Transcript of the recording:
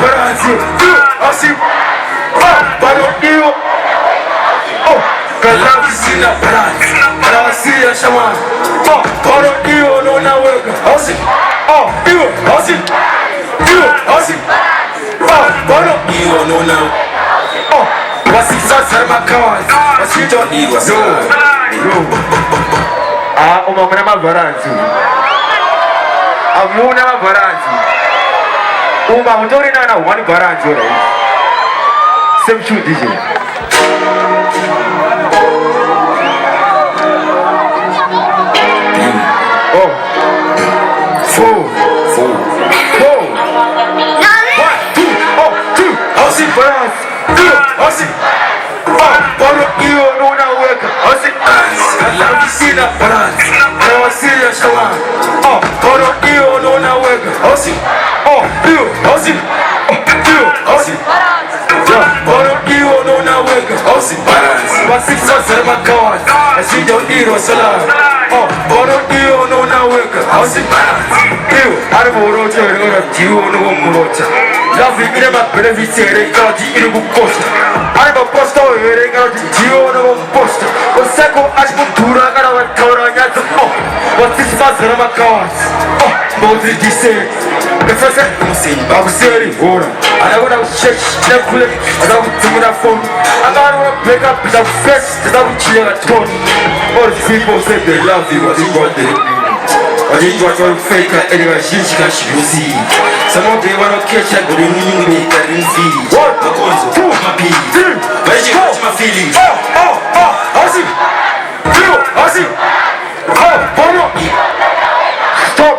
balance. Asi. Barodio. Oh, Kalafi sina balance. Balance ya shaman. Oh, barodio no na wega. Asi. Oh, iwo. Asi. Iwo. Asi. Oh, barodio no na. Oh, wasisa sarma kawan. Wasito iwo. Umamuna mabaranzi. Amuna mabaranzi. Mutori na one baranzi right. Same shoot DJ. Oh. Four. 1, 2, oh, 2. Aussie baranzi. 2, Aussie. Bolo iyo nuna weka. Aussie. Kalafi sina baranzi. Nawasilia shawan. Oh, bolo iyo nuna weka. Aussie. Oh, iyo, Aussie. Oh, Aussie. Bolo iyo nuna weka. Aussie baranzi. Wasisa zema kawan. Asijo iro salam. Oh, bolo iyo nuna weka. Aussie baranzi. Iyo, ariborocha ngora jiwo nugo murocha. Lavi ire ma beneficiare kati ire bukosta. Ariba posta ire kati jiwo nugo posta. Oseko ashmutura kana watora nyatu. Oh, wasisa zema kawan. Oh, bozi dise. Nefese musin babuseri ora. Anagona shake nekule. Adabu tumuna phone. Angaro pick up the face. Adabu chile tone. All the people say they love you, but you got it. I didn't want to fake it anyway. She can see. Some of them want to catch up, but they knew me. They didn't see. 1, 2, happy. Where's you catch my feelings? Oh, Aussie. Aussie. Oh, Bono. Stop.